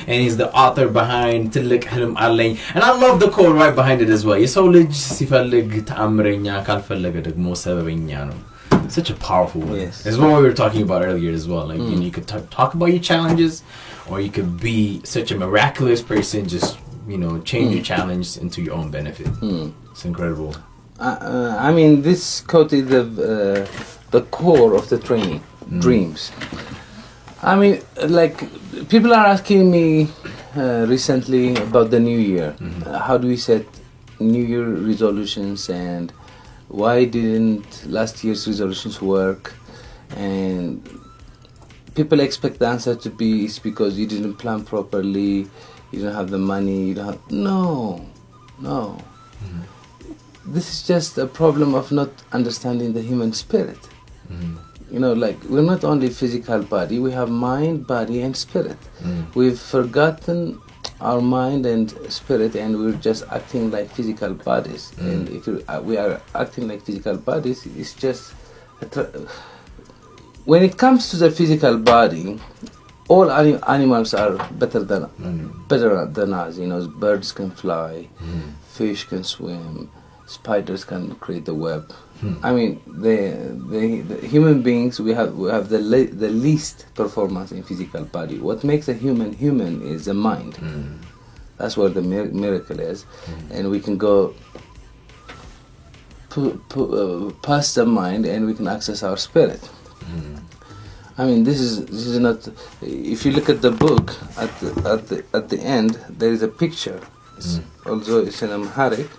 and he's the author behind ትልቅ ህልም አለኝ, and I love the quote right behind it as well. የሰው ልጅ ሲፈልግ ተአምረኛ ካልፈለገ ደግሞ ሰበበኛ ነው. Such a powerful word. Yes. It's what we were talking about earlier as well. Like you could talk about your challenges, or you could be such a miraculous person, just change your challenge into your own benefit. It's incredible. I mean, this quote is the core of the training. Dreams. I mean, like, people are asking me recently about the new year. How do we set new year resolutions, and why didn't last year's resolutions work? And people expect the answer to be, it's because you didn't plan properly, you don't have the money, you don't have... No. This is just a problem of not understanding the human spirit. Like, we're not only physical body, we have mind, body, and spirit. We've forgotten our mind and spirit, and we're just acting like physical bodies. And if we are acting like physical bodies, it's just... when it comes to the physical body, all animals are better than us. Birds can fly, fish can swim, spiders can create the web. I mean, the human beings, we have the least performance in physical body. What makes a human is the mind. That's where the miracle is, and we can go past the mind, and we can access our spirit. I mean, this is not. If you look at the book, at the end, there is a picture. Although it's in Amharic.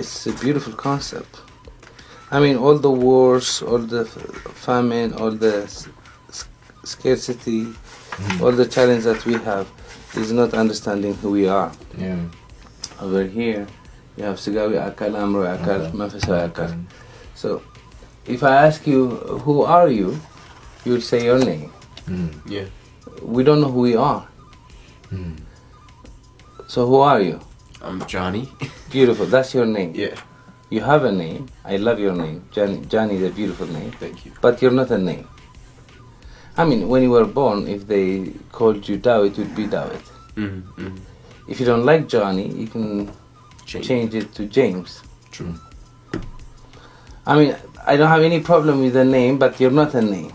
It's a beautiful concept. I mean, all the wars, all the famine, all the scarcity, all the challenge that we have is not understanding who we are. Over here, you have Sigawi Akal, Amro Akal, Manfasai Akal. So, if I ask you, who are you? You would say your name. We don't know who we are. So who are you? I'm Johnny. Beautiful. That's your name. Yeah. You have a name. I love your name. Johnny is a beautiful name. Thank you. But you're not a name. I mean, when you were born, if they called you Dawit, it would be Dawit. If you don't like Johnny, you can change it to James. True. I mean, I don't have any problem with the name, but you're not a name.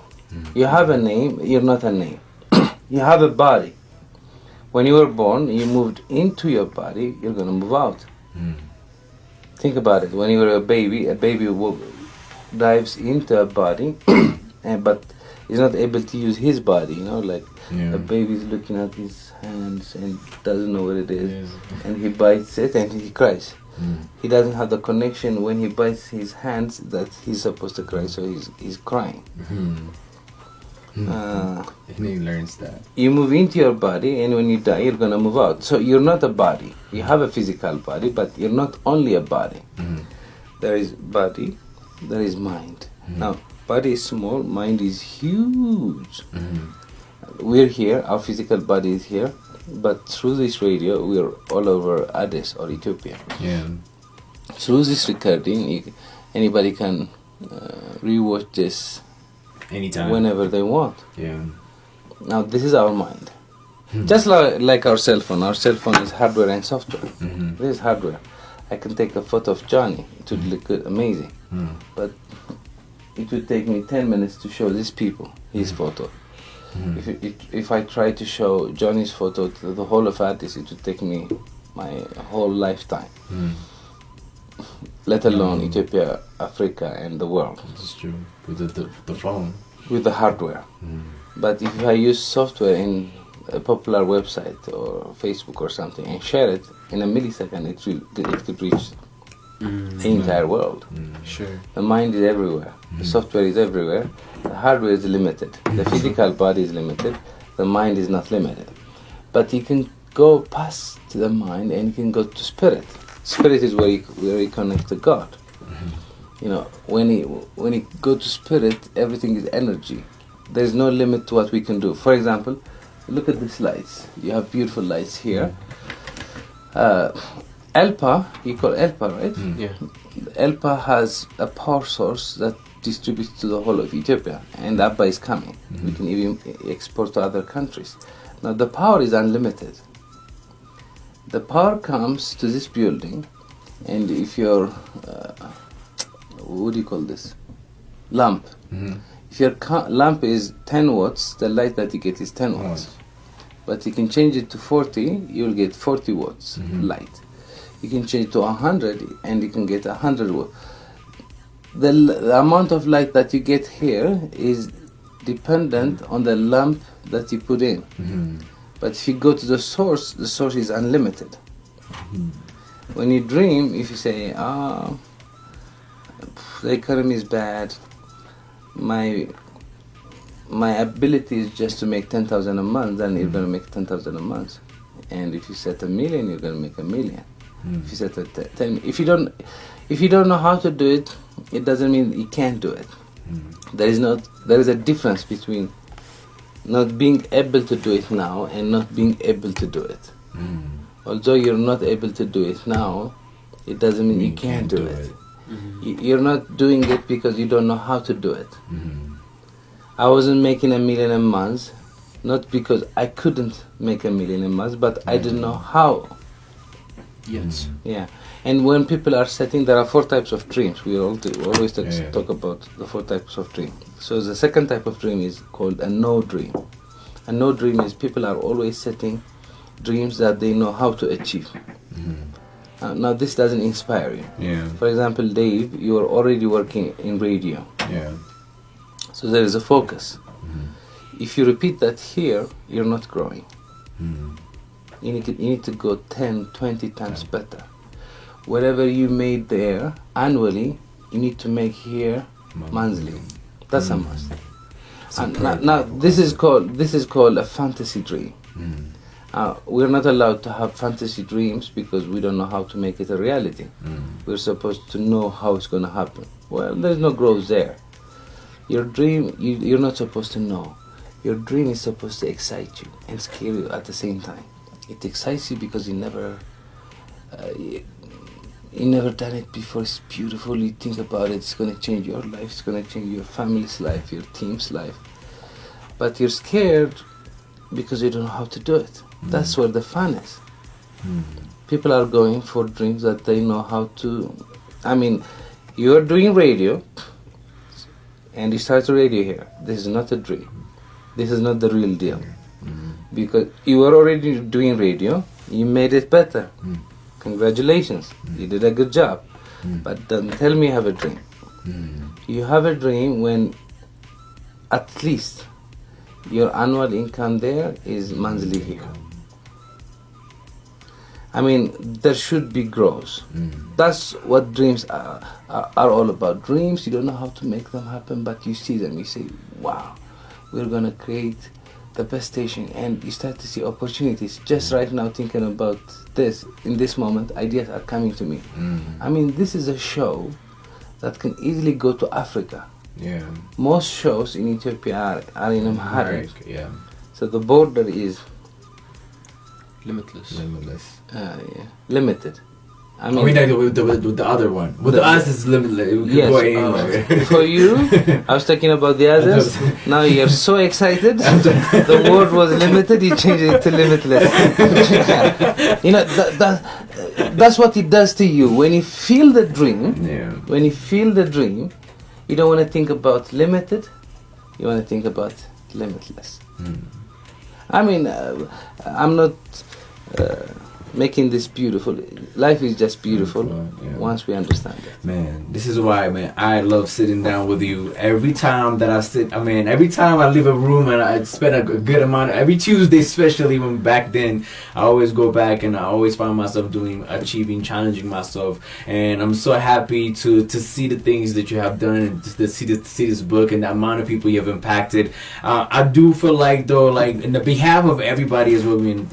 You have a name, you're not a name. You have a body. When you were born, you moved into your body, you're going to move out. Think about it. When you were a baby dives into a body, but he's not able to use his body, like a baby's looking at his hands and doesn't know what it is, and he bites it and he cries. He doesn't have the connection when he bites his hands that he's supposed to cry, so he's crying. And he learns that. You move into your body, and when you die, you're going to move out. So you're not a body. You have a physical body, but you're not only a body. There is body, there is mind. Now, body is small, mind is huge. We're here, our physical body is here, but through this radio, we're all over Addis or Ethiopia. Through this recording, anybody can rewatch this anytime, whenever they want. Now, this is our mind. Just like our cell phone. Our cell phone is hardware and software. This is hardware. I can take a photo of Johnny. It would look good, amazing. But it would take me 10 minutes to show these people his photo. If I try to show Johnny's photo to the whole of Addis, it would take me my whole lifetime. Let alone Ethiopia, Africa, and the world. That's true. With the phone. With the hardware. But if I use software in a popular website or Facebook or something and share it, in a millisecond it could reach the entire world. The mind is everywhere. The software is everywhere. The hardware is limited. The physical body is limited. The mind is not limited. But you can go past the mind and you can go to spirit. Spirit is where you connect to God. When you go to spirit, everything is energy. There is no limit to what we can do. For example, look at these lights. You have beautiful lights here. ELPA, you call ELPA, right? Yeah. ELPA has a power source that distribute to the whole of Ethiopia, and Abba is coming. We can even export to other countries. Now the power is unlimited. The power comes to this building, and if your what do you call this? Lamp. If your lamp is 10 watts, the light that you get is 10 watts. But you can change it to 40, you'll get 40 watts light. You can change it to 100, and you can get 100 watts. The amount of light that you get here is dependent on the lamp that you put in. But if you go to the source is unlimited. When you dream, if you say, the economy is bad, my ability is just to make 10,000 a month, then you're going to make 10,000 a month. And if you set 1 million, you're going to make 1 million. If you set a 10, if you don't know how to do it, it doesn't mean you can't do it. There is a difference between not being able to do it now and not being able to do it. Although you're not able to do it now, it doesn't mean you can't do it. You're not doing it because you don't know how to do it. I wasn't making 1 million a month, not because I couldn't make 1 million a month, but I didn't know how. Yes. Yeah. And when people are setting, there are 4 types of dreams. We always talk about the 4 types of dream. So the second type of dream is called a no dream. A no dream is people are always setting dreams that they know how to achieve. Now this doesn't inspire you. Yeah. For example, Dave, you are already working in radio. Yeah. So there is a focus. If you repeat that here, you're not growing. You need to go 10, 20 times better. Whatever you made there annually, you need to make here monthly. That's a must. And now this is called a fantasy dream. We're not allowed to have fantasy dreams because we don't know how to make it a reality. We're supposed to know how it's going to happen. Well, there's no growth there. Your dream, you're not supposed to know. Your dream is supposed to excite you and scare you at the same time. It excites you because you never done it before. It's beautiful. You think about it. It's going to change your life. It's going to change your family's life, your team's life. But you're scared because you don't know how to do it. That's where the fun is. People are going for dreams that they know how to. I mean, you're doing radio, and you start a radio here. This is not a dream. This is not the real deal. Because you were already doing radio, you made it better. Congratulations, you did a good job. But don't tell me you have a dream. You have a dream when at least your annual income there is monthly here. I mean, there should be growth. That's what dreams are all about. Dreams, you don't know how to make them happen, but you see them, you say, wow, we're going to create the best station, and you start to see opportunities. Just right now thinking about this, in this moment, ideas are coming to me. I mean, this is a show that can easily go to Africa. Yeah. Most shows in Ethiopia are in Amharic. Yeah. So the border is Limitless. limited. I mean, with the other one. With us, it's limitless. We can go anywhere. For you, I was talking about the others. Now you're so excited. The word was limited, you changed it to limitless. You know, that's what it does to you. When you feel the dream, you don't want to think about limited, you want to think about limitless. I mean, I'm not making this beautiful. Life is just beautiful once we understand it. Man, this is why, man, I love sitting down with you. Every time that every time I leave a room and I spend a good amount, every Tuesday especially, when back then, I always go back and I always find myself achieving, challenging myself. And I'm so happy to see the things that you have done and to see this book and the amount of people you have impacted. I do feel like, though, like, in the behalf of everybody as well, I mean,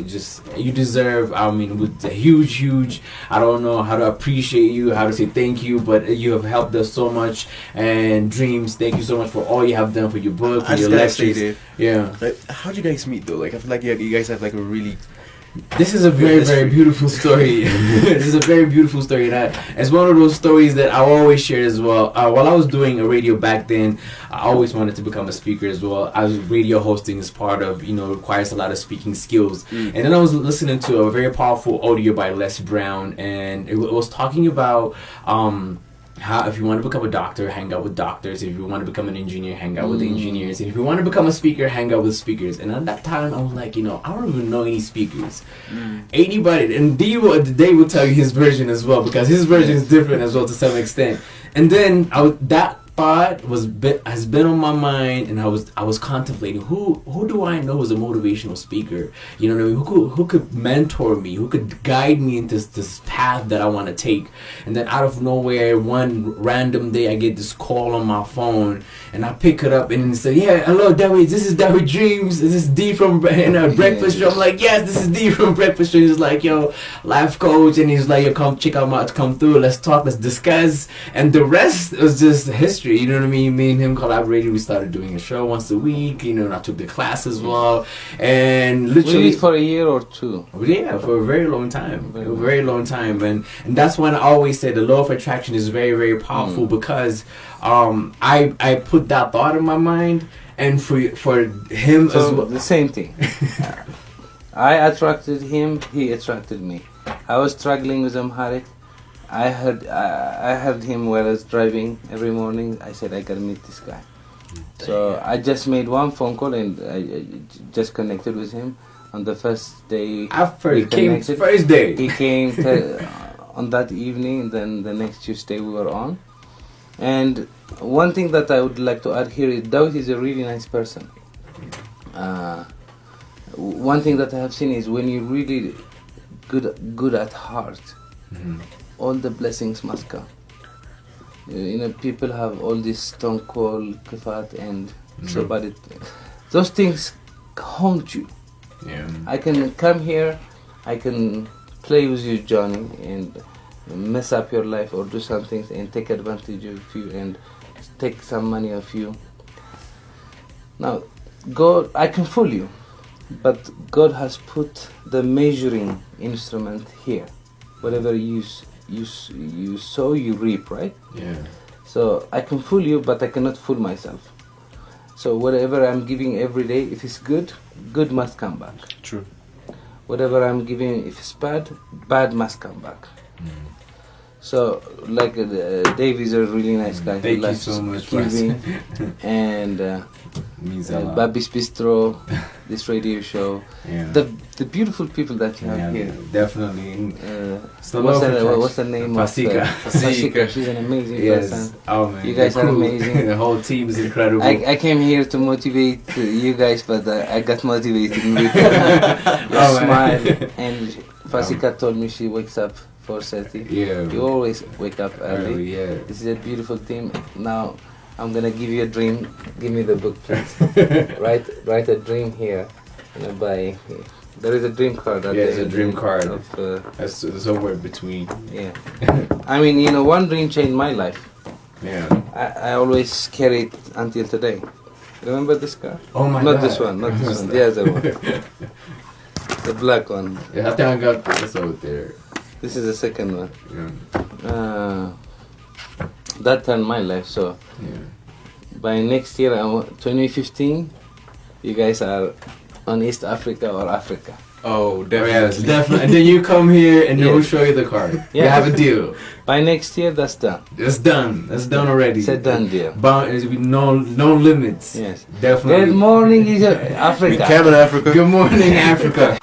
you deserve, with a huge, I don't know how to appreciate you, how to say thank you, but you have helped us so much. And Dreams, thank you so much for all you have done for your book, for your lectures. Yeah. Like, how'd you guys meet though? Like, I feel like you guys have like a really This is a very, very beautiful story. This is a very beautiful story, and it's one of those stories that I always share as well. While I was doing a radio back then, I always wanted to become a speaker as well. I was radio hosting is part of, requires a lot of speaking skills. And then I was listening to a very powerful audio by Les Brown, and it was talking about how if you want to become a doctor, hang out with doctors. If you want to become an engineer, hang out with engineers. And if you want to become a speaker, hang out with speakers. And at that time, I was like, I don't even know any speakers. Anybody, and Dave will tell you his version as well, because his version is different as well to some extent. And then that thought has been on my mind, and I was contemplating who do I know as a motivational speaker, you know what I mean, who could mentor me, who could guide me into this path that I want to take. And then out of nowhere, one random day, I get this call on my phone, and I pick it up, and it said, "Yeah, hello, David. This is David Dreams. This is D from Breakfast Show." I'm like, "Yes, this is D from Breakfast Show." He's like, "Yo, life coach," and he's like, "Yo, come through. Let's talk. Let's discuss." And the rest was just history. You know what I mean? Me and him collaborated. We started doing a show once a week. And I took the class as well. And literally for a year or two. Yeah, for a very long time. Very long time. And that's when I always say the law of attraction is very, very powerful, because I put that thought in my mind, and for him as well. The same thing. I attracted him, he attracted me. I was struggling with Amharic. I heard him while I was driving every morning. I said, I gotta meet this guy. So I just made one phone call, and I just connected with him on the first day. First day. He came on that evening, then the next Tuesday we were on. And one thing that I would like to add here is David is a really nice person. One thing that I have seen is when you're really good at heart, all the blessings must come. People have all this stone cold, kifat, and so, but those things haunt you. Yeah. I can come here, I can play with you, Johnny, and mess up your life or do some things and take advantage of you and take some money off you. Now, God, I can fool you, but God has put the measuring instrument here. Whatever you sow, you reap, right? Yeah. So I can fool you, but I cannot fool myself. So whatever I'm giving every day, if it's good, good must come back. True. Whatever I'm giving, if it's bad, bad must come back. So, like, Dave is a really nice guy. Thank you so much, giving, and Babi's Bistro, this radio show. Yeah. The beautiful people that you have here. Definitely. What's the name? Pasika. She's an amazing Yes. person. Oh man. You guys are amazing. The whole team is incredible. I came here to motivate you guys, but I got motivated with your smile. And Pasika told me she wakes up 4:30. Yeah. You always wake up early. Yeah. This is a beautiful team. Now I'm gonna give you a dream. Give me the book, please. write a dream here. There is a dream card. There's a dream card. That's somewhere between. Yeah. I mean, one dream changed my life. Yeah. I always carry it until today. Remember this card? Oh my God. God. Not this one. The other one. The black one. Yeah, I think I got this over there. This is the second one. Yeah. That turned my life. So by next year, 2015, you guys are on East Africa or Africa. Oh, definitely. Yes, definitely. And then you come here, and then we'll show you the card. Yeah. We have a deal. By next year, that's done. It's done. That's done already. It's a done deal. No limits. Yes. Definitely. Good morning, Africa. Africa. Good morning, Africa.